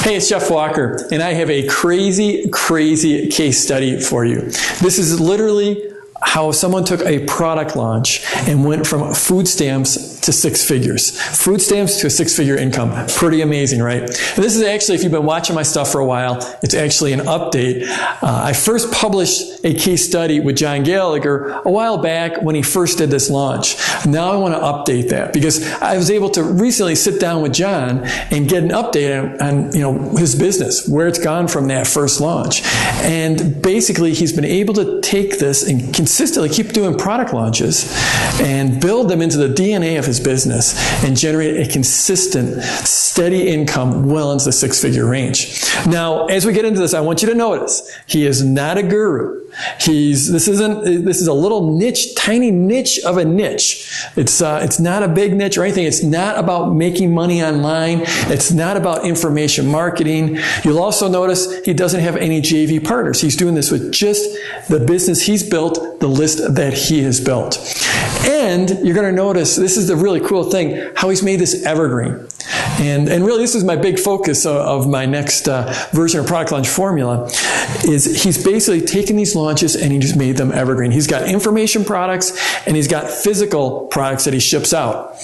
Hey, it's Jeff Walker, and I have a crazy, crazy case study for you. This is literally how someone took a product launch and went from food stamps to six figures. Food stamps to a six-figure income. Pretty amazing, right? And this is actually, if you've been watching my stuff for a while, it's actually an update. I first published a case study with John Gallagher a while back when he first did this launch. Now I want to update that because I was able to recently sit down with John and get an update on his business, where it's gone from that first launch. And basically, he's been able to take this and consistently keep doing product launches and build them into the DNA of his business and generate a consistent, steady income well into the six-figure range. Now, as we get into this, I want you to notice he is not a guru. This is a little niche, tiny niche of a niche. It's not a big niche or anything. It's not about making money online. It's not about information marketing. You'll also notice he doesn't have any JV partners. He's doing this with just the business he's built, the list that he has built. And you're going to notice, this is the really cool thing, how he's made this evergreen. And really, this is my big focus of my next version of Product Launch Formula, is he's basically taken these launches and he just made them evergreen. He's got information products and he's got physical products that he ships out.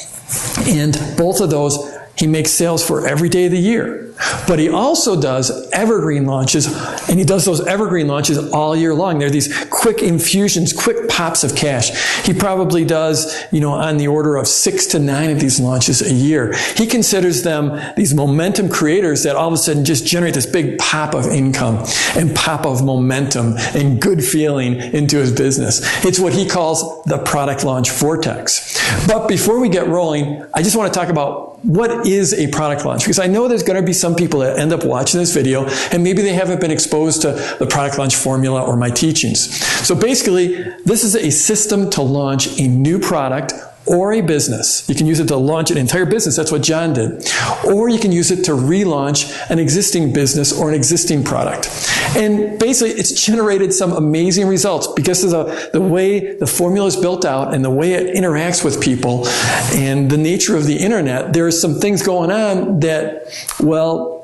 And both of those, he makes sales for every day of the year. But he also does evergreen launches, and he does those evergreen launches all year long. They're these quick infusions, quick pops of cash. He probably does, on the order of 6 to 9 of these launches a year. He considers them these momentum creators that all of a sudden just generate this big pop of income and pop of momentum and good feeling into his business. It's what he calls the product launch vortex. But before we get rolling, I just want to talk about what is a product launch? Because I know there's going to be some people that end up watching this video and maybe they haven't been exposed to the product launch formula or my teachings. So basically, this is a system to launch a new product or a business. You can use it to launch an entire business. That's what John did. Or you can use it to relaunch an existing business or an existing product. And basically, it's generated some amazing results because of the way the formula is built out and the way it interacts with people and the nature of the internet. There are some things going on that,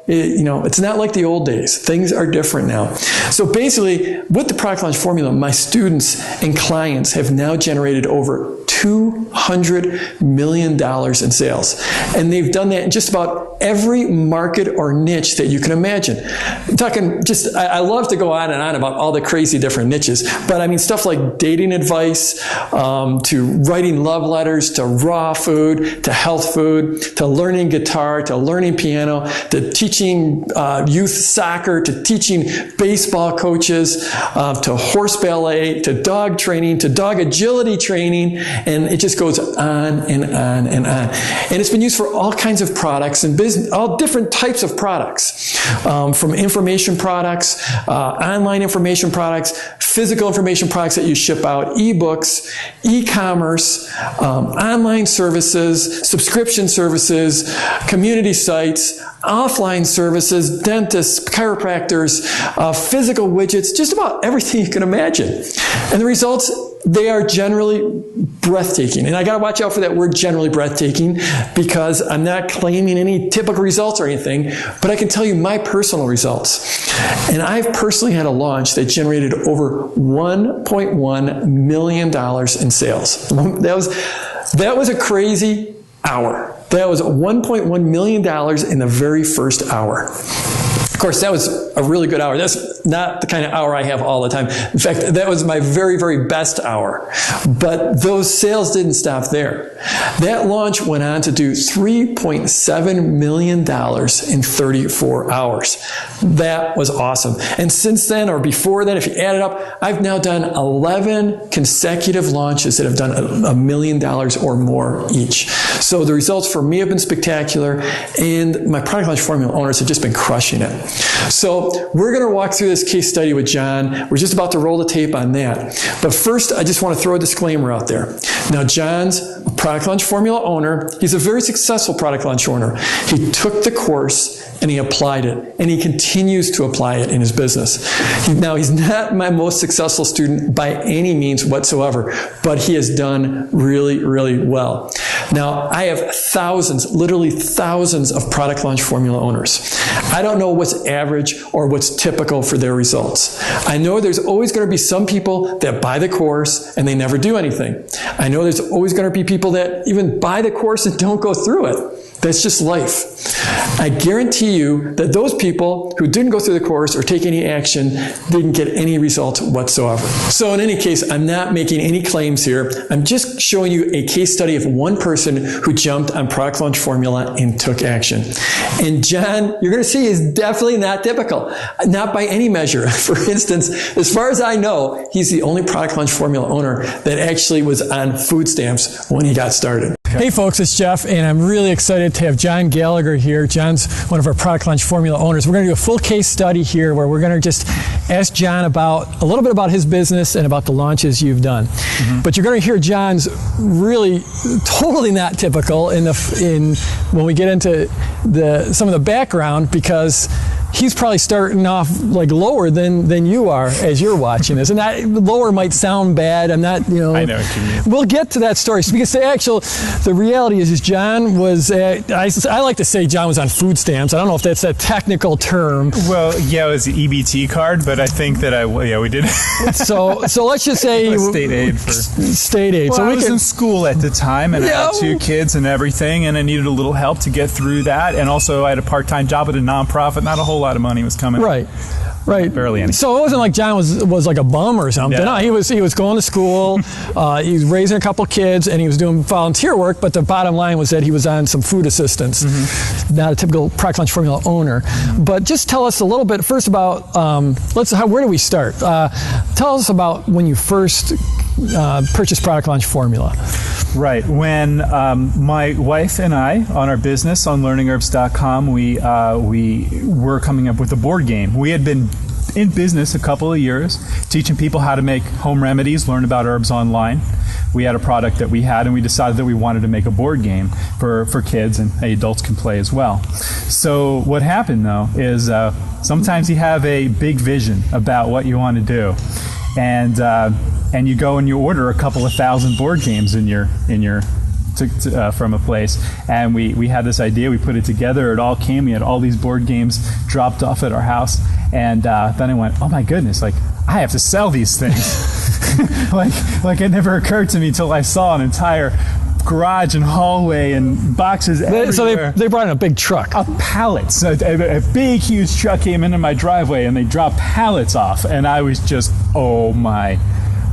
it's not like the old days. Things are different now. So basically, with the product launch formula, my students and clients have now generated over $200 million in sales. And they've done that in just about every market or niche that you can imagine. I love to go on and on about all the crazy different niches, but I mean stuff like dating advice, to writing love letters, to raw food, to health food, to learning guitar, to learning piano, to teaching youth soccer, to teaching baseball coaches, to horse ballet, to dog training, to dog agility training, and it just goes on and on and on. And it's been used for all kinds of products and business, all different types of products, from information products, online information products, physical information products that you ship out, ebooks, e-commerce, online services, subscription services, community sites, offline services, dentists, chiropractors, physical widgets, just about everything you can imagine. And the results, they are generally breathtaking. And I got to watch out for that word generally breathtaking because I'm not claiming any typical results or anything, but I can tell you my personal results. And I've personally had a launch that generated over $1.1 million in sales. That was a crazy hour. That was $1.1 million in the very first hour. Of course, that was a really good hour. That's not the kind of hour I have all the time. In fact, that was my very, very best hour. But those sales didn't stop there. That launch went on to do $3.7 million in 34 hours. That was awesome. And since then, or before then, if you add it up, I've now done 11 consecutive launches that have done $1 million or more each. So the results for me have been spectacular, and my product launch formula owners have just been crushing it. So we're going to walk through this case study with John. We're just about to roll the tape on that. But first, I just want to throw a disclaimer out there. Now, John's a product launch formula owner. He's a very successful product launch owner. He took the course and he applied it, and he continues to apply it in his business. Now, he's not my most successful student by any means whatsoever, but he has done really, really well. Now, I have thousands, literally thousands of product launch formula owners. I don't know what's average or what's typical for their results. I know there's always going to be some people that buy the course and they never do anything. I know there's always going to be people that even buy the course and don't go through it. That's just life. I guarantee you that those people who didn't go through the course or take any action didn't get any results whatsoever. So in any case, I'm not making any claims here. I'm just showing you a case study of one person who jumped on product launch formula and took action. And John, you're going to see, is definitely not typical. Not by any measure. For instance, as far as I know, he's the only product launch formula owner that actually was on food stamps when he got started. Hey folks, it's Jeff, and I'm really excited to have John Gallagher here. John's one of our product launch formula owners. We're going to do a full case study here where we're going to just ask John about a little bit about his business and about the launches you've done. Mm-hmm. But you're going to hear John's really totally not typical in when we get into some of the background, because he's probably starting off like lower than you are as you're watching this. And that lower might sound bad. I'm not, I know what you mean. We'll get to that story. So because the reality is John was, I like to say John was on food stamps. I don't know if that's a technical term. Well, yeah, it was the EBT card, but I think that we did. So let's just say state aid. State aid. Well, so I was in school at the time, and I had 2 kids and everything, and I needed a little help to get through that. And also I had a part-time job at a nonprofit. Not a whole lot of money was coming. Right. Barely any. So it wasn't like John was like a bum or something. No, he was going to school. He was raising a couple kids, and he was doing volunteer work. But the bottom line was that he was on some food assistance. Mm-hmm. Not a typical product launch formula owner. Mm-hmm. But just tell us a little bit first about where do we start? Tell us about when you first purchased product launch formula. Right. When my wife and I, on our business on learningherbs.com, we were coming up with a board game. We had been in business a couple of years, teaching people how to make home remedies, learn about herbs online. We had a product that we had, and we decided that we wanted to make a board game for kids, and adults can play as well. So what happened, though, is sometimes you have a big vision about what you want to do, and you go and you order a couple of thousand board games from a place, and we had this idea. We put it together. It all came. We had all these board games dropped off at our house, and then I went, oh my goodness! Like, I have to sell these things. like it never occurred to me till I saw an entire garage and hallway and boxes everywhere. So they brought in a big truck. Pallets. A big, huge truck came into my driveway, and they dropped pallets off, and I was just, oh my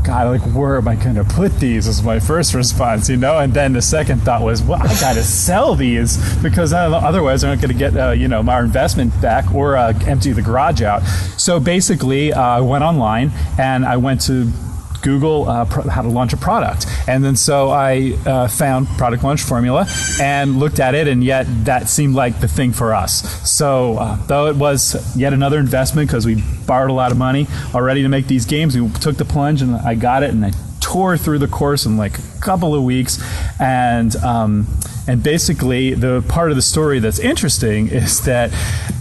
God, like, where am I going to put these? Was my first response, And then the second thought was, well, I got to sell these, because otherwise I'm not going to get, our investment back or empty the garage out. So basically, I went online and I went to Google how to launch a product. And then so I found Product Launch Formula and looked at it, and yet that seemed like the thing for us. So though it was yet another investment, because we borrowed a lot of money already to make these games, we took the plunge, and I got it, and I tore through the course in like a couple of weeks. And basically, the part of the story that's interesting is that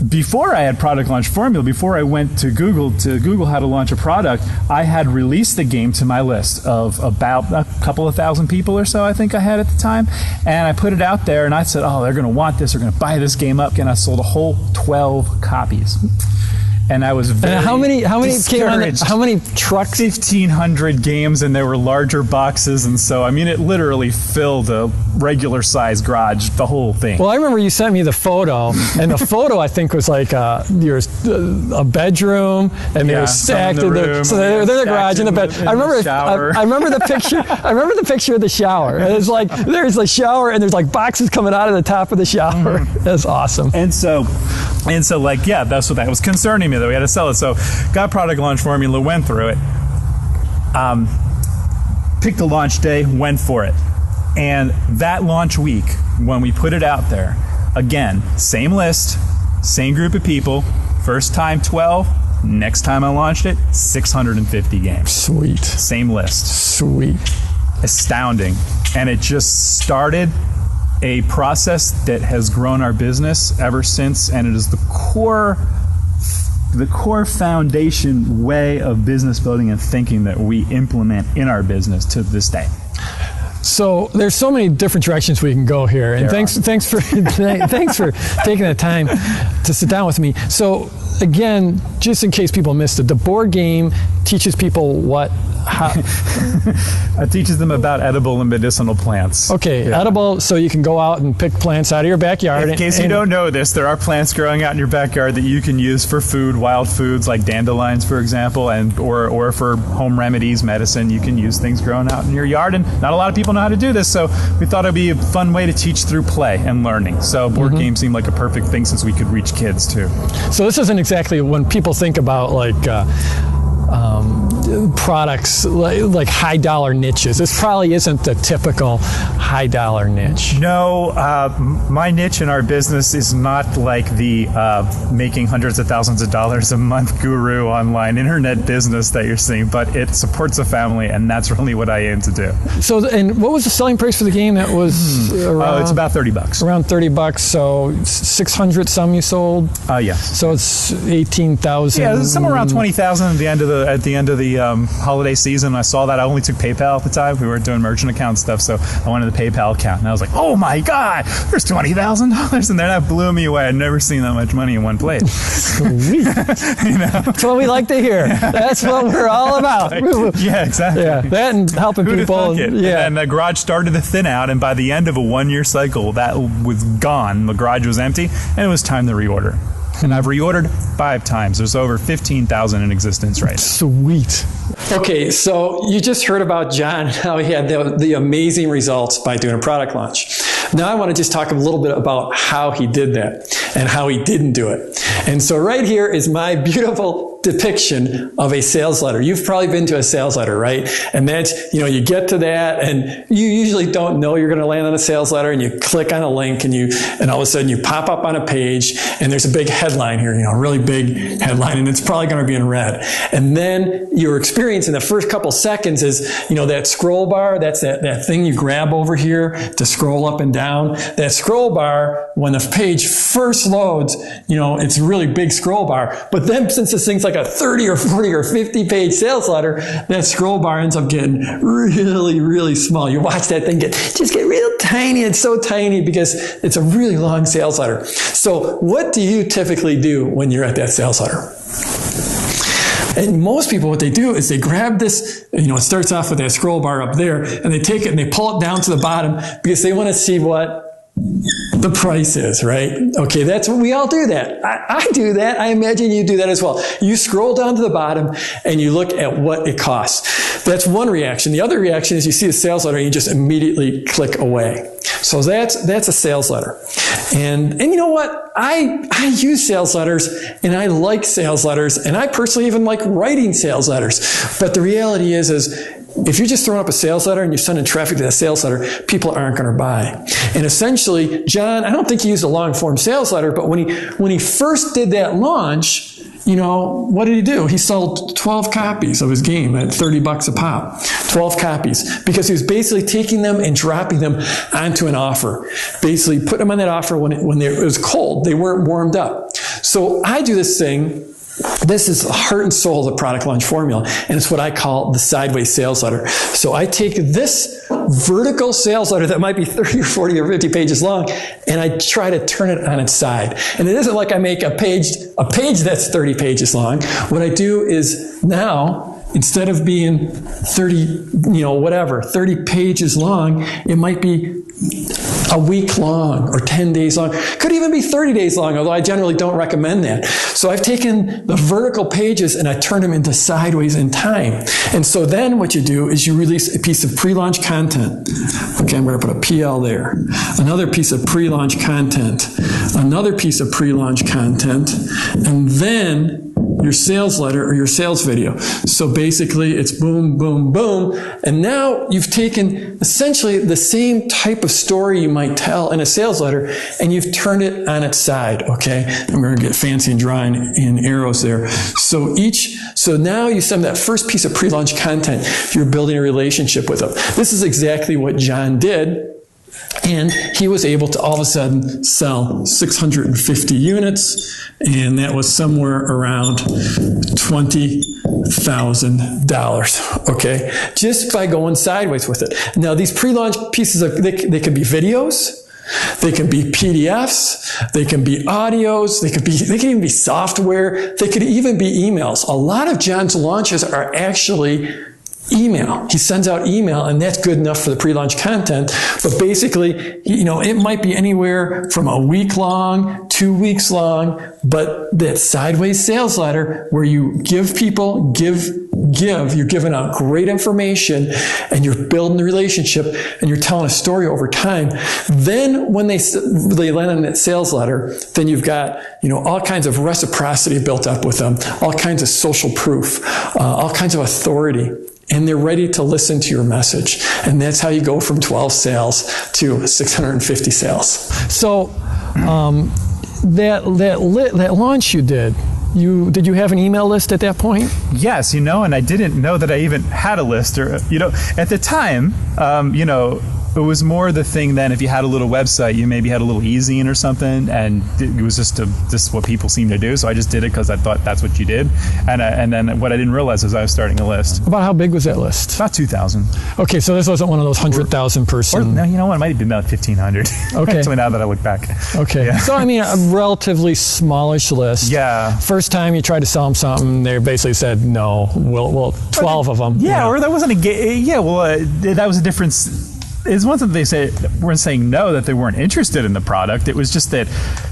before I had Product Launch Formula, before I went to Google how to launch a product, I had released the game to my list of about a couple of thousand people or so I think I had at the time. And I put it out there, and I said, oh, they're going to want this. They're going to buy this game up. And I sold a whole 12 copies. And I was very how many discouraged. How many trucks? 1,500 games, and there were larger boxes, and so it literally filled a regular sized garage, the whole thing. Well, I remember you sent me the photo, and the photo I think was like a bedroom, and they were stacked in the so they're in the garage in the bed. I remember the picture. I remember the picture of the shower. And it's like there's a shower, and there's like boxes coming out of the top of the shower. Mm-hmm. That's awesome. And so that's what that was concerning me, that we had to sell it. So got Product Launch Formula, went through it, picked a launch day, went for it. And that launch week, when we put it out there, again, same list, same group of people, first time 12, next time I launched it, 650 games. Sweet. Same list. Sweet. Astounding. And it just started a process that has grown our business ever since, and it is the core foundation way of business building and thinking that we implement in our business to this day. So there's so many different directions we can go here, and thanks for thanks for taking the time to sit down with me. So again, just in case people missed it, the board game teaches people it teaches them about edible and medicinal plants. Okay, edible, so you can go out and pick plants out of your backyard. In case you don't know this, there are plants growing out in your backyard that you can use for food, wild foods like dandelions, for example, or for home remedies, medicine. You can use things growing out in your yard, and not a lot of people know how to do this, so we thought it'd be a fun way to teach through play and learning. So board games seemed like a perfect thing since we could reach kids too. So this isn't exactly when people think about like products like high dollar niches. This probably isn't the typical high dollar niche. No, my niche in our business is not like the making hundreds of thousands of dollars a month guru online internet business that you're seeing, but it supports a family, and that's really what I aim to do. So, and what was the selling price for the game? That was around, it's about $30. Around $30. So 600 some you sold. Yeah. So it's 18,000. Yeah, somewhere around 20,000 at the end of the holiday season. I saw that. I only took PayPal at the time. We weren't doing merchant account stuff, so I went to the PayPal account, and I was like, "Oh my God, there's $20,000 in there." That blew me away. I'd never seen that much money in one place. Sweet. That's what we like to hear. That's what we're all about. Yeah, exactly. Yeah, that and helping people. Yeah, and the garage started to thin out, and by the end of a 1-year cycle, that was gone. The garage was empty, and it was time to reorder. And I've reordered 5 times. There's over 15,000 in existence right now. Sweet. Okay, so you just heard about John, how he had the amazing results by doing a product launch. Now I want to just talk a little bit about how he did that and how he didn't do it. And so right here is my beautiful depiction of a sales letter. You've probably been to a sales letter, right? And that's, you get to that and you usually don't know you're going to land on a sales letter, and you click on a link and all of a sudden you pop up on a page and there's a big headline here, a really big headline, and it's probably going to be in red. And then your experience in the first couple seconds is, that scroll bar, that's that thing you grab over here to scroll up and down. That scroll bar, when the page first loads, it's a really big scroll bar. But then since this thing's like a 30 or 40 or 50 page sales letter, that scroll bar ends up getting really, really small. You watch that thing get real tiny. It's so tiny because it's a really long sales letter. So what do you typically do when you're at that sales letter? And most people, what they do is they grab this, it starts off with that scroll bar up there, and they take it and they pull it down to the bottom because they want to see what the price is, right? Okay, that's what we all do that. I do that. I imagine you do that as well. You scroll down to the bottom and you look at what it costs. That's one reaction. The other reaction is you see a sales letter and you just immediately click away. So that's a sales letter. And you know what? I use sales letters and I like sales letters, and I personally even like writing sales letters. But the reality is if you're just throwing up a sales letter and you're sending traffic to that sales letter, people aren't going to buy. And essentially, John, I don't think he used a long form sales letter, but when he first did that launch, what did he do? He sold 12 copies of his game at $30 a pop. 12 copies. Because he was basically taking them and dropping them onto an offer. Basically putting them on that offer when it was cold. They weren't warmed up. So I do this thing. This is the heart and soul of the product launch formula, and it's what I call the sideways sales letter. So I take this vertical sales letter that might be 30 or 40 or 50 pages long, and I try to turn it on its side. And it isn't like I make a page that's 30 pages long. What I do is now, instead of being 30 pages long, it might be a week long or 10 days long. Could even be 30 days long, although I generally don't recommend that. So I've taken the vertical pages and I turn them into sideways in time. And so then what you do is you release a piece of pre-launch content. Okay, I'm going to put a PL there. Another piece of pre-launch content. Another piece of pre-launch content. And then your sales letter or your sales video. So basically it's boom, boom, boom. And now you've taken essentially the same type of story you might tell in a sales letter and you've turned it on its side, okay? I'm going to get fancy and drawing in arrows there. So now you send that first piece of pre-launch content, you're building a relationship with them. This is exactly what John did. And he was able to all of a sudden sell 650 units, and that was somewhere around 20 $20,000, okay? Just by going sideways with it. Now, these pre-launch pieces, they could be videos, they can be PDFs, they can be audios, they can even be software, they could even be emails. A lot of John's launches are actually email. He sends out email, and that's good enough for the pre-launch content. But basically, it might be anywhere from a week long, 2 weeks long, but that sideways sales letter where you give people, you're giving out great information, and you're building the relationship, and you're telling a story over time. Then when they land on that sales letter, then you've got, all kinds of reciprocity built up with them, all kinds of social proof, all kinds of authority. And they're ready to listen to your message. And that's how you go from 12 sales to 650 sales. So that launch you did you have an email list at that point? Yes, and I didn't know that I even had a list. Or, at the time, it was more the thing then if you had a little website, you maybe had a little e-zine or something, and it was just what people seem to do. So I just did it because I thought that's what you did. And then what I didn't realize is I was starting a list. About how big was that list? About 2,000. Okay, so this wasn't one of those 100,000 person. Or, no, you know what? It might have been about 1,500. Okay. Actually, now that I look back. Okay. Yeah. So, a relatively smallish list. Yeah. First time you tried to sell them something, they basically said, no, we'll 12 of them. Yeah, or that wasn't that was a difference. It's one thing they weren't saying no, that they weren't interested in the product. It was just that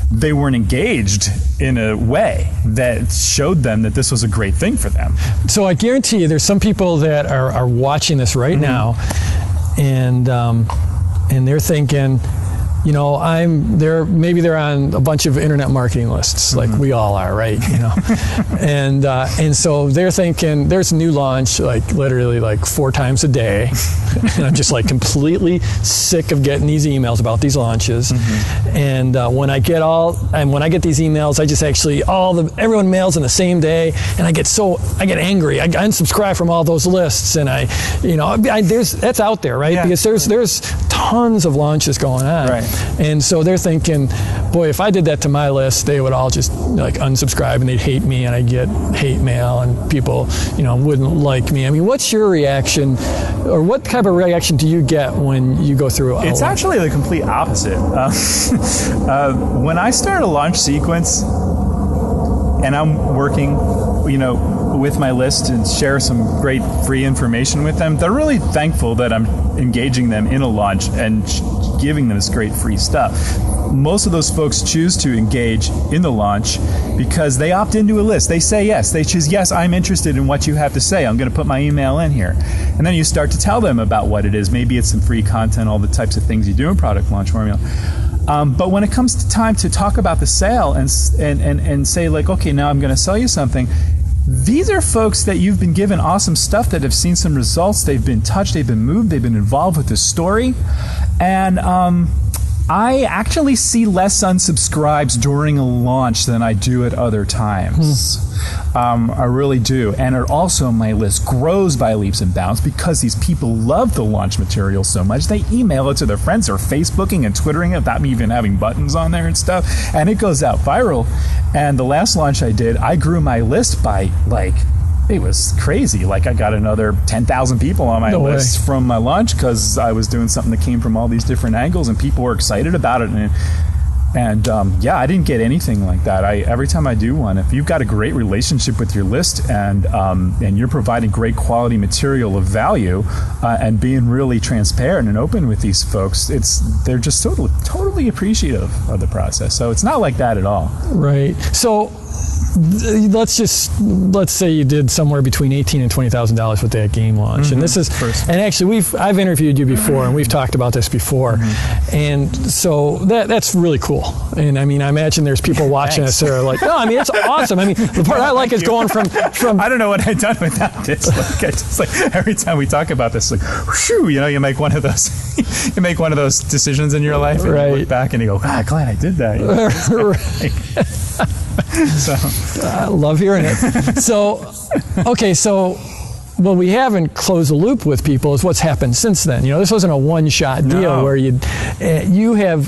they weren't engaged in a way that showed them that this was a great thing for them. So I guarantee you there's some people that are watching this right now, and they're thinking, maybe they're on a bunch of internet marketing lists, like we all are, right? And so they're thinking there's a new launch, literally 4 times a day, and I'm just completely sick of getting these emails about these launches. And when I get these emails, I just actually everyone mails in the same day, and I get angry. I unsubscribe from all those lists, and that's out there, right? Yeah. Because there's tons of launches going on. Right. And so they're thinking, boy, if I did that to my list, they would all just unsubscribe, and they'd hate me, and I'd get hate mail, and people, wouldn't like me. What's your reaction, or what type of reaction do you get when you go through a launch? Actually the complete opposite. When I start a launch sequence, and I'm working, with my list and share some great free information with them, they're really thankful that I'm engaging them in a launch and giving them this great free stuff. Most of those folks choose to engage in the launch because they opt into a list. They say yes. They choose, yes, I'm interested in what you have to say. I'm going to put my email in here. And then you start to tell them about what it is. Maybe it's some free content, all the types of things you do in product launch formula. But when it comes to time to talk about the sale and say okay, now I'm going to sell you something, these are folks that you've been given awesome stuff, that have seen some results. They've been touched, they've been moved, they've been involved with the story. And I actually see less unsubscribes during a launch than I do at other times. I really do. And also my list grows by leaps and bounds because these people love the launch material so much. They email it to their friends, or Facebooking and Twittering it without me even having buttons on there and stuff. And it goes out viral. And the last launch I did, I grew my list by it was crazy. I got another 10,000 people on my list from my launch because I was doing something that came from all these different angles, and people were excited about it. And I didn't get anything like that. Every time I do one, if you've got a great relationship with your list and you're providing great quality material of value and being really transparent and open with these folks, they're just totally appreciative of the process. So it's not like that at all. Right. So let's say you did somewhere between $18,000 and $20,000 with that game launch, and this is, and actually I've interviewed you before, and we've talked about this before, and so that's really cool. And I imagine there's people watching us that are like, no, it's awesome. The part I like is going from I don't know what I've done without this. Every time we talk about this, whew, you make one of those decisions in your life, and you look back and you go, glad I did that. So I love hearing it. So, okay, what we haven't closed the loop with people is what's happened since then. This wasn't a one-shot deal where you have,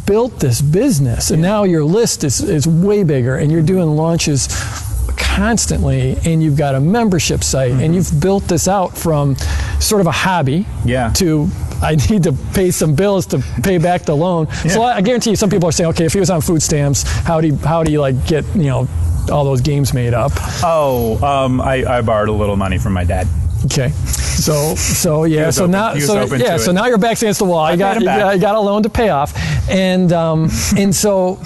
built this business, and now your list is way bigger, and you're doing launches constantly, and you've got a membership site, and you've built this out from sort of a hobby to I need to pay some bills to pay back the loan. So I guarantee you, some people are saying, okay, if he was on food stamps, how do you like get all those games made up? I borrowed a little money from my dad. Okay, so yeah, so now your back's against the wall. You got a loan to pay off, and so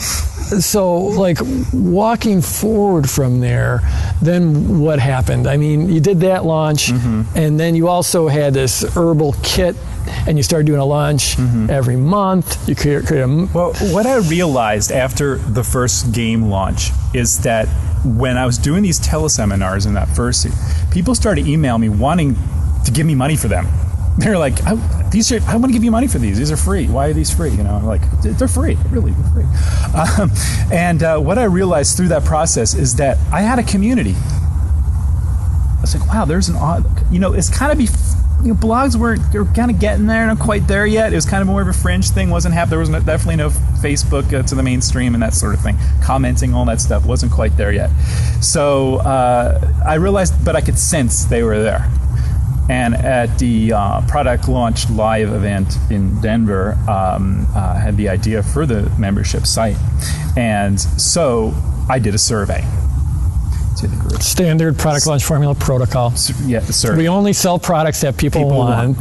like walking forward from there, then what happened? I mean, you did that launch, and then you also had this herbal kit, and you started doing a launch every month. You created Well, what I realized after the first game launch is that when I was doing these teleseminars in that first season, people started emailing me wanting to give me money for them. They're like, I want to give you money for these. These are free. Why are these free? I'm like, they're free. Really, they're free. What I realized through that process is that I had a community. I was like, wow, there's it's kind of blogs were kind of getting there, not quite there yet. It was kind of more of a fringe thing. There was definitely no Facebook to the mainstream and that sort of thing. Commenting, all that stuff wasn't quite there yet. So I realized, but I could sense they were there. And at the product launch live event in Denver, I had the idea for the membership site. And so I did a survey. Standard product launch formula protocol. Yeah, sir. We only sell products that people want.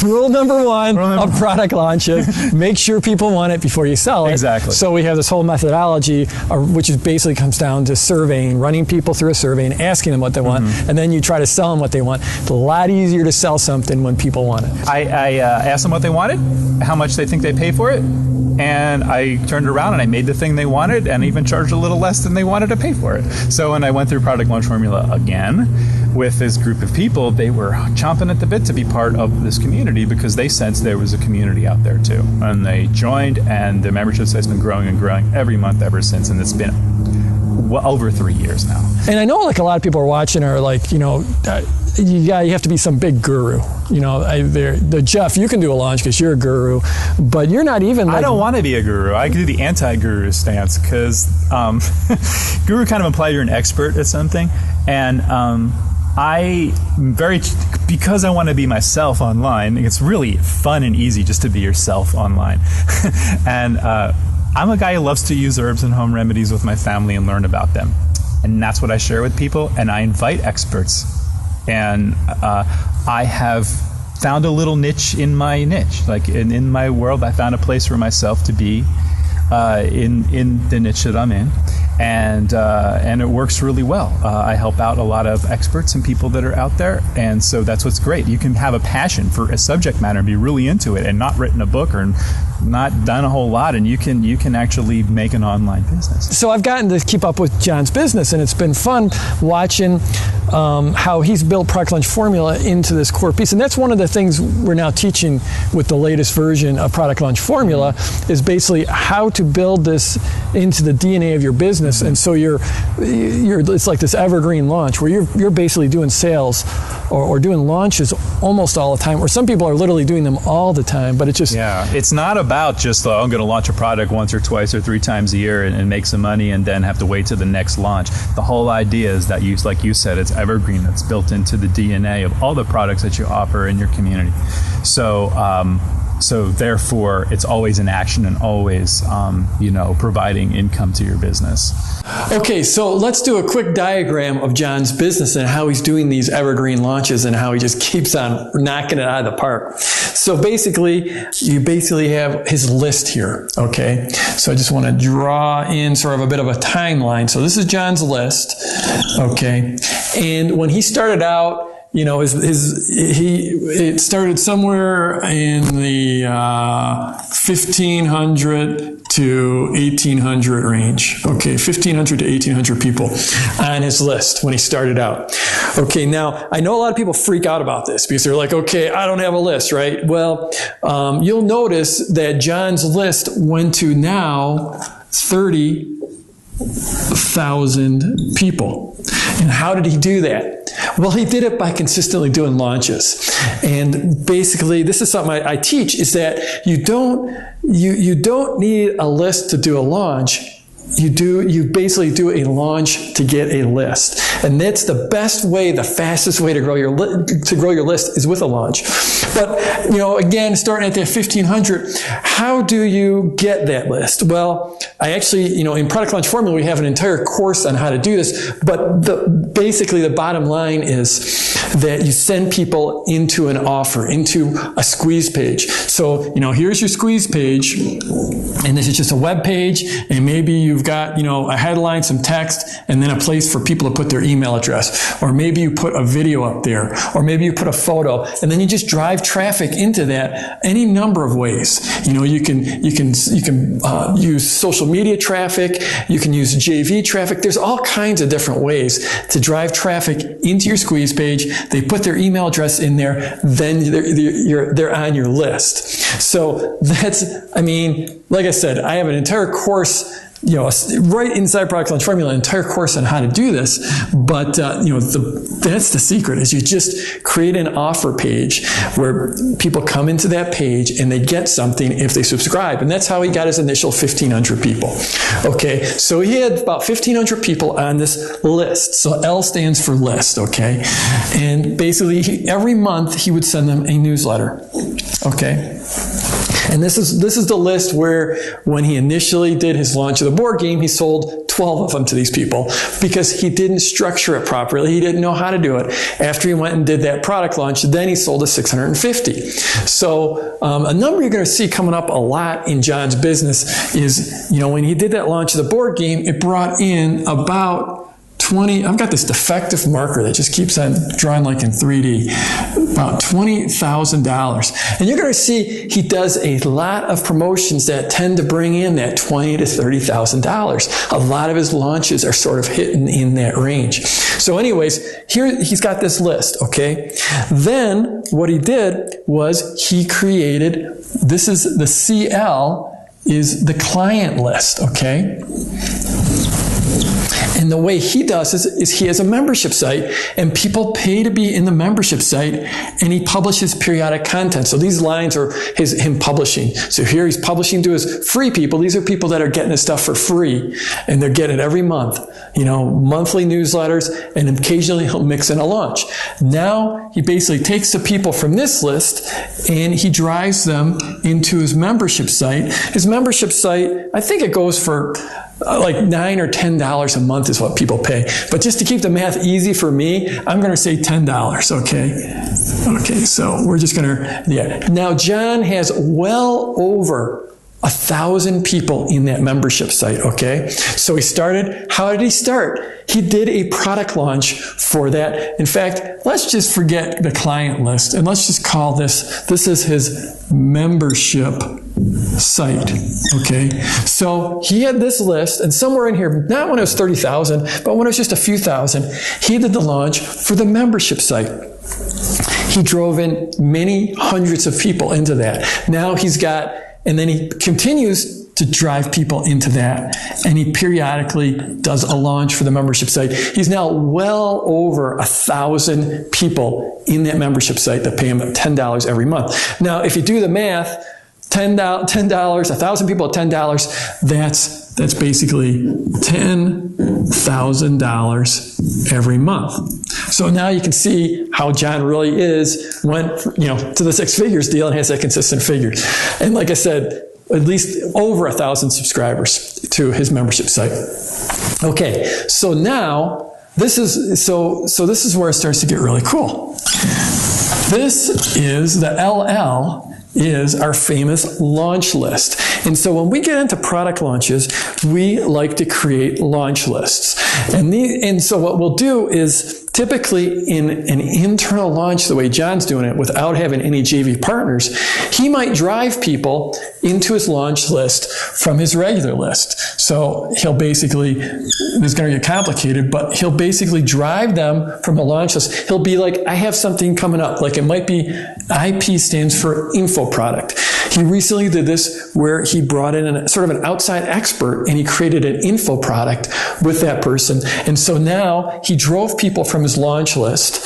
Rule number one of product launches: make sure people want it before you sell it. Exactly. So we have this whole methodology, which basically comes down to surveying, running people through a survey and asking them what they want, and then you try to sell them what they want. It's a lot easier to sell something when people want it. I asked them what they wanted, how much they think they pay for it, and I turned around and I made the thing they wanted and even charged a little less than they wanted to pay for it. So when I went through product launch formula again with this group of people, they were chomping at the bit to be part of this community because they sensed there was a community out there too. And they joined, and the membership site's been growing and growing every month ever since, and it's been well over 3 years now. And I know like a lot of people are watching are like, you have to be some big guru. The Jeff, you can do a launch because you're a guru, but you're not even like... I don't want to be a guru. I can do the anti-guru stance because guru kind of implies you're an expert at something. And because I want to be myself online, it's really fun and easy just to be yourself online. And I'm a guy who loves to use herbs and home remedies with my family and learn about them. And that's what I share with people. And I invite experts. And I have found a little niche in my niche. Like in my world, I found a place for myself to be in the niche that I'm in. And it works really well. I help out a lot of experts and people that are out there, and so that's what's great. You can have a passion for a subject matter and be really into it and not written a book or not done a whole lot, and you can actually make an online business. So I've gotten to keep up with John's business, and it's been fun watching how he's built Product Launch Formula into this core piece. And that's one of the things we're now teaching with the latest version of Product Launch Formula is basically how to build this into the DNA of your business. And so it's like this evergreen launch where you're basically doing sales or doing launches almost all the time, or some people are literally doing them all the time, but it's just... Yeah, it's not about just, I'm going to launch a product once or twice or 3 times a year and make some money and then have to wait to the next launch. The whole idea is that, like you said, it's evergreen. That's built into the DNA of all the products that you offer in your community. So therefore, it's always in action and always, providing income to your business. Okay, so let's do a quick diagram of John's business and how he's doing these evergreen launches and how he just keeps on knocking it out of the park. So you basically have his list here, okay? So I just want to draw in sort of a bit of a timeline. So this is John's list, okay? And when he started out, it started somewhere in the 1,500 to 1,800 range. Okay, 1,500 to 1,800 people on his list when he started out. Okay, now I know a lot of people freak out about this because they're like, okay, I don't have a list, right? Well, you'll notice that John's list went to now 30,000 people. And how did he do that? Well, he did it by consistently doing launches. And basically, this is something I teach, is that you don't need a list to do a launch. you basically do a launch to get a list. And that's the best way, the fastest way to grow your list is with a launch. But, again, starting at that 1,500, how do you get that list? Well, I actually, in Product Launch Formula, we have an entire course on how to do this, but basically the bottom line is that you send people into an offer, into a squeeze page. So, here's your squeeze page, and this is just a web page, and maybe you've got, a headline, some text, and then a place for people to put their email address. Or maybe you put a video up there, or maybe you put a photo, and then you just drive traffic into that any number of ways. You can use social media traffic, you can use JV traffic. There's all kinds of different ways to drive traffic into your squeeze page. They put their email address in there, then they're on your list. So that's, like I said, I have an entire course, right inside Product Launch Formula, an entire course on how to do this. But, that's the secret, is you just create an offer page where people come into that page and they get something if they subscribe. And that's how he got his initial 1,500 people. Okay, so he had about 1,500 people on this list. So L stands for list, okay? And basically, every month he would send them a newsletter, okay? And this is the list where, when he initially did his launch of the board game, he sold 12 of them to these people because he didn't structure it properly. He didn't know how to do it. After he went and did that product launch, then he sold to 650. So a number you're going to see coming up a lot in John's business is, when he did that launch of the board game, it brought in about 20, I've got this defective marker that just keeps on drawing like in 3D, about $20,000. And you're going to see he does a lot of promotions that tend to bring in that $20,000 to $30,000. A lot of his launches are sort of hitting in that range. So anyways, here he's got this list, okay? Then what he did was he created, this is the CL, is the client list, okay? And the way he does is he has a membership site, and people pay to be in the membership site, and he publishes periodic content. So these lines are him publishing. So here he's publishing to his free people. These are people that are getting his stuff for free, and they're getting it every month. Monthly newsletters, and occasionally he'll mix in a launch. Now he basically takes the people from this list and he drives them into his membership site. His membership site, I think it goes for like $9 or $10 a month is what people pay. But just to keep the math easy for me, I'm going to say $10, okay? Okay, so we're just going to, Now, John has well over 1,000 people in that membership site, okay? So he started, how did he start? He did a product launch for that. In fact, let's just forget the client list, and let's just call this is his membership site, okay? So he had this list, and somewhere in here, not when it was 30,000, but when it was just a few thousand, he did the launch for the membership site. He drove in many hundreds of people into that. Now he's got, and then he continues to drive people into that, and he periodically does a launch for the membership site. He's now well over 1,000 people in that membership site that pay him $10 every month. Now, if you do the math, $10, 1,000 people at $10, that's basically $10,000 every month. So now you can see how John really went to the six figures deal and has that consistent figure. And like I said, at least over 1,000 subscribers to his membership site. Okay, so now this is where it starts to get really cool. This is the LL is our famous launch list. And so when we get into product launches, we like to create launch lists. And so what we'll do is, typically in an internal launch, the way John's doing it, without having any JV partners, he might drive people into his launch list from his regular list. So he'll basically, this is going to get complicated, but he'll basically drive them from a launch list. He'll be like, I have something coming up. Like it might be, IP stands for info product. He recently did this where he brought in sort of an outside expert, and he created an info product with that person. And so now he drove people from his launch list,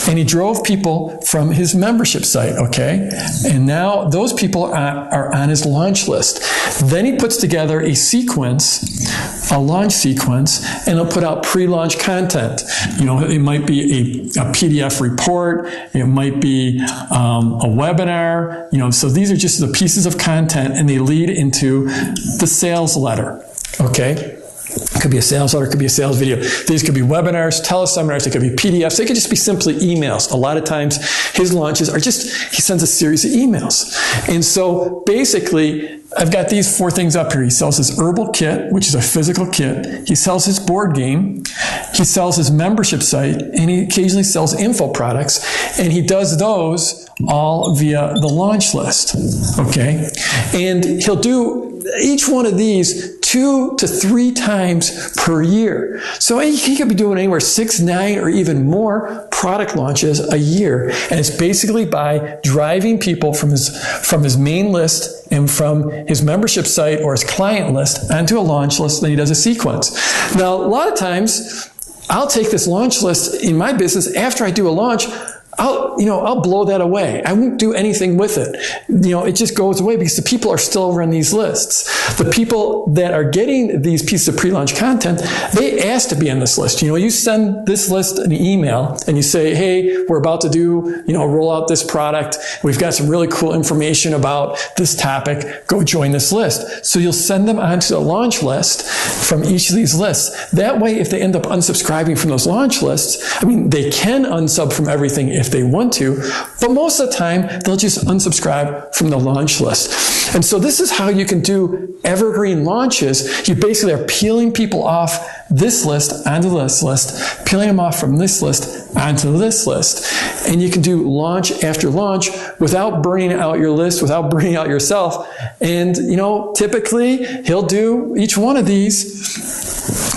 and he drove people from his membership site, okay? And now those people are on his launch list. Then he puts together a sequence a launch sequence, and he'll put out pre-launch content. It might be a PDF report, it might be a webinar, so these are just the pieces of content, and they lead into the sales letter, okay? It could be a sales letter, it could be a sales video. These could be webinars, teleseminars, it could be PDFs, they could just be simply emails. A lot of times his launches are just, he sends a series of emails. And so basically, I've got these 4 things up here. He sells his herbal kit, which is a physical kit. He sells his board game. He sells his membership site, and he occasionally sells info products. And he does those all via the launch list, okay? And he'll do each one of these 2 to 3 times per year. So he could be doing anywhere 6, 9, or even more product launches a year. And it's basically by driving people from his main list and from his membership site or his client list onto a launch list, then he does a sequence. Now, a lot of times, I'll take this launch list in my business after I do a launch. I'll blow that away. I won't do anything with it. It just goes away because the people are still over on these lists. The people that are getting these pieces of pre-launch content, they ask to be on this list. You send this list an email and you say, hey, we're about to roll out this product. We've got some really cool information about this topic. Go join this list. So you'll send them onto the launch list from each of these lists. That way, if they end up unsubscribing from those launch lists, they can unsub from everything if they want to, but most of the time, they'll just unsubscribe from the launch list. And so this is how you can do evergreen launches. You basically are peeling people off this list onto this list, peeling them off from this list onto this list. And you can do launch after launch without burning out your list, without burning out yourself. And, typically, he'll do each one of these.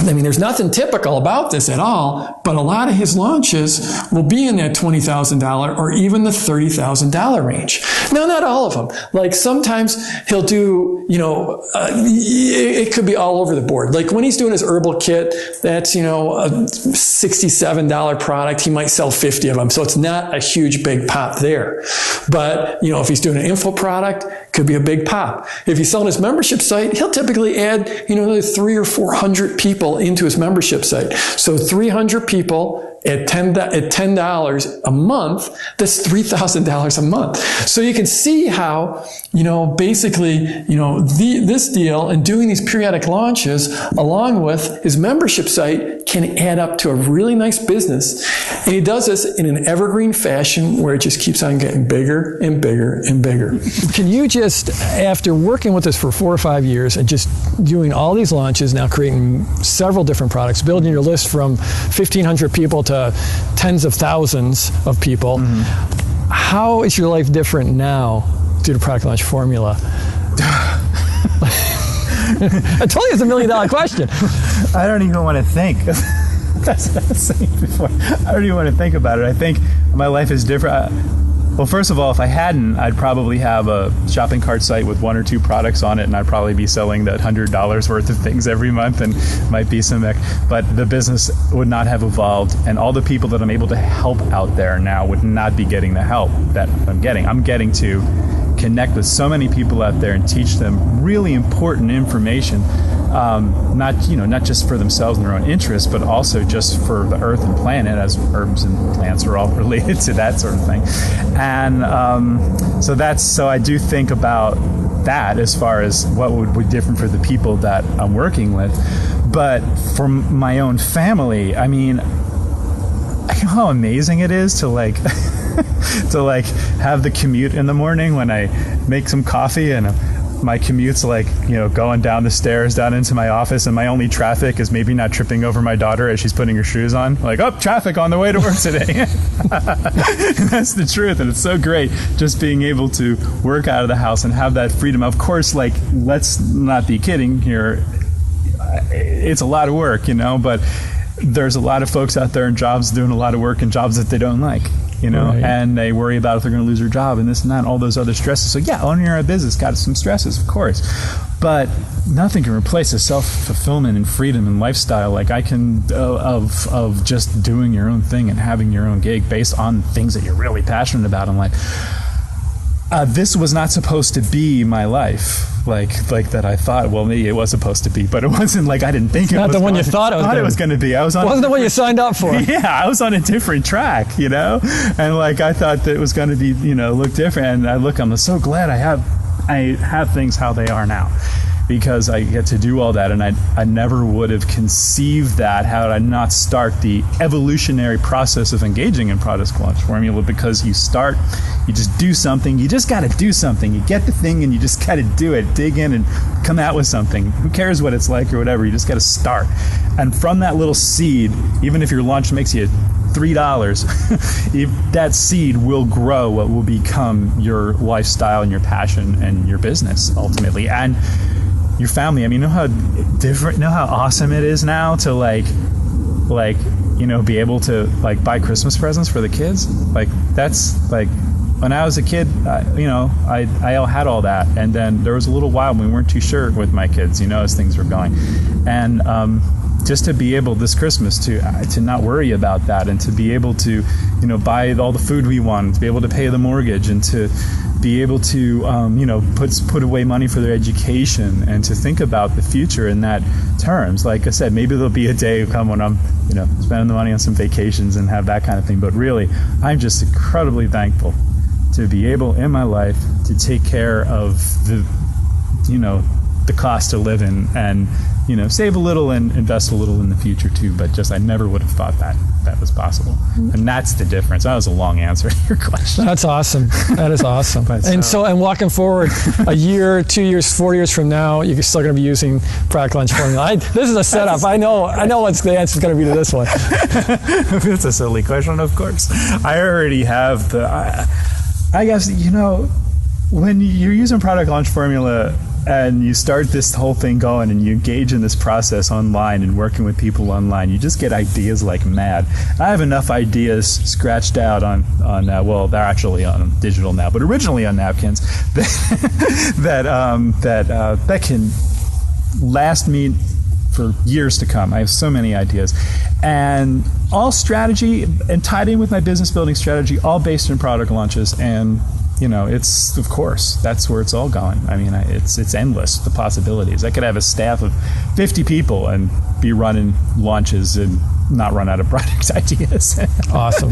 There's nothing typical about this at all, but a lot of his launches will be in that $20,000 or even the $30,000 range. Now, not all of them. Like sometimes he'll do, it could be all over the board. Like when he's doing his herbal kit, that's, a $67 product. He might sell 50 of them. So it's not a huge, big pop there. But, if he's doing an info product, could be a big pop. If he's selling his membership site, he'll typically add, 300 or 400 people into his membership site. So 300 people at $10 a month, that's $3,000 a month. So you can see how, basically, this deal and doing these periodic launches along with his membership site can add up to a really nice business. And he does this in an evergreen fashion where it just keeps on getting bigger and bigger and bigger. Can you just, after working with us for 4 or 5 years and just doing all these launches, now creating several different products, building your list from 1,500 people to tens of thousands of people, how is your life different now due to Product Launch Formula? I told you it's $1 million question. I don't even want to think. That's what I was saying before. I don't even want to think about it. I think my life is different. Well, first of all, if I hadn't, I'd probably have a shopping cart site with 1 or 2 products on it, and I'd probably be selling that $100 worth of things every month, and might be some, but the business would not have evolved, and all the people that I'm able to help out there now would not be getting the help that I'm getting. I'm getting to connect with so many people out there and teach them really important information, not just for themselves and their own interests, but also just for the earth and planet, as herbs and plants are all related to that sort of thing. And so I do think about that as far as what would be different for the people that I'm working with. But for my own family, I know how amazing it is to to have the commute in the morning when I make some coffee and my commute's going down the stairs down into my office, and my only traffic is maybe not tripping over my daughter as she's putting her shoes on. Traffic on the way to work today. And that's the truth, and it's so great just being able to work out of the house and have that freedom. Of course, let's not be kidding here. It's a lot of work, but there's a lot of folks out there in jobs doing a lot of work in jobs that they don't like. Right. And they worry about if they're going to lose their job and this and that, and all those other stresses. So yeah, owning your own business got some stresses, of course, but nothing can replace the self-fulfillment and freedom and lifestyle of just doing your own thing and having your own gig based on things that you're really passionate about in life. This was not supposed to be my life. that I thought, well, maybe it was supposed to be, but it wasn't like I didn't think it was. Not the one you thought it was going to be. I was on. Wasn't the one you signed up for? Yeah, I was on a different track, and like I thought that it was going to be, look different. And I'm so glad I have things how they are now, because I get to do all that, and I never would have conceived that had I not start the evolutionary process of engaging in product launch formula. Because you just do something, you just got to do something. You get the thing and you just got to do it, dig in and come out with something. Who cares what it's like or whatever, you just got to start. And from that little seed, even if your launch makes you $3, that seed will grow what will become your lifestyle and your passion and your business ultimately. And your family. I mean, know how awesome it is now to be able to buy Christmas presents for the kids. That's when I was a kid, I had all that, and then there was a little while when we weren't too sure with my kids, as things were going, and just to be able this Christmas to not worry about that, and to be able to buy all the food we want, to be able to pay the mortgage, and to be able to put away money for their education, and to think about the future in that terms. Like I said, maybe there'll be a day come when I'm spending the money on some vacations and have that kind of thing, but really I'm just incredibly thankful to be able in my life to take care of the cost of living, and save a little and invest a little in the future too. But just I never would have thought that was possible, and that's the difference. That was a long answer to your question. That's awesome. That is awesome. And walking forward, a year, 2 years, 4 years from now, you're still going to be using product launch formula. This is a setup. I know what the answer is going to be to this one. It's a silly question, of course. I already have I guess when you're using product launch formula and you start this whole thing going and you engage in this process online and working with people online, you just get ideas like mad. I have enough ideas scratched out on well, they're actually on digital now, but originally on napkins that can last me for years to come. I have so many ideas, and all strategy and tied in with my business building strategy, all based in product launches. And it's, of course, that's where it's all going. I mean, it's endless, the possibilities. I could have a staff of 50 people and be running launches and not run out of product ideas. Awesome.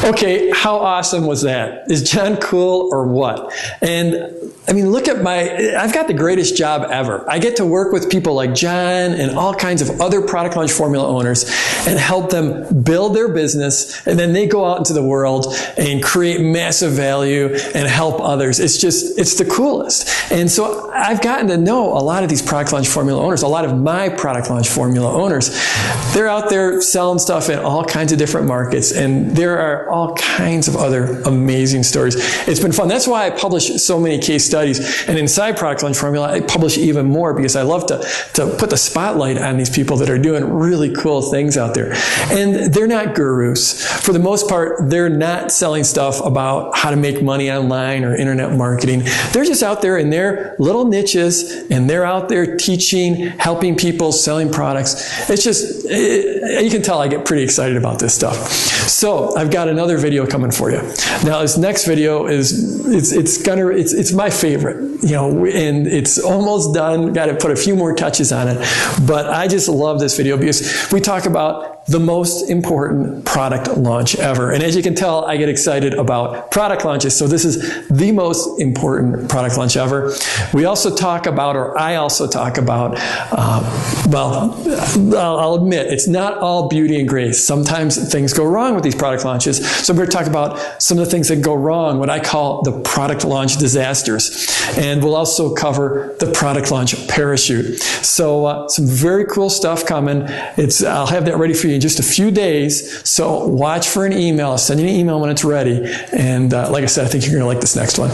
Okay, how awesome was that? Is John cool or what? And I mean, look at I've got the greatest job ever. I get to work with people like John and all kinds of other product launch formula owners and help them build their business, and then they go out into the world and create massive value and help others. It's the coolest. And so I've gotten to know a lot of these product launch formula owners, a lot of my product launch formula owners. They're out there selling stuff in all kinds of different markets, and there are all kinds of other amazing stories. It's been fun. That's why I publish so many case studies, and inside Product Launch Formula I publish even more, because I love to put the spotlight on these people that are doing really cool things out there. And they're not gurus. For the most part, they're not selling stuff about how to make money online or internet marketing. They're just out there in their little niches, and they're out there teaching, helping people, selling products. It's just, you can tell I get pretty excited about this stuff. So I've got another video coming for you. Now this next video it's my favorite, and it's almost done. Got to put a few more touches on it, but I just love this video because we talk about the most important product launch ever. And as you can tell, I get excited about product launches. So this is the most important product launch ever. I also talk about, well, I'll admit, it's not all beauty and grace. Sometimes things go wrong with these product launches. So I'm going to talk about some of the things that go wrong, what I call the product launch disasters. And we'll also cover the product launch parachute. So some very cool stuff coming. I'll have that ready for you in just a few days. So watch for an email. I'll send you an email when it's ready. And like I said, I think you're going to like this next one.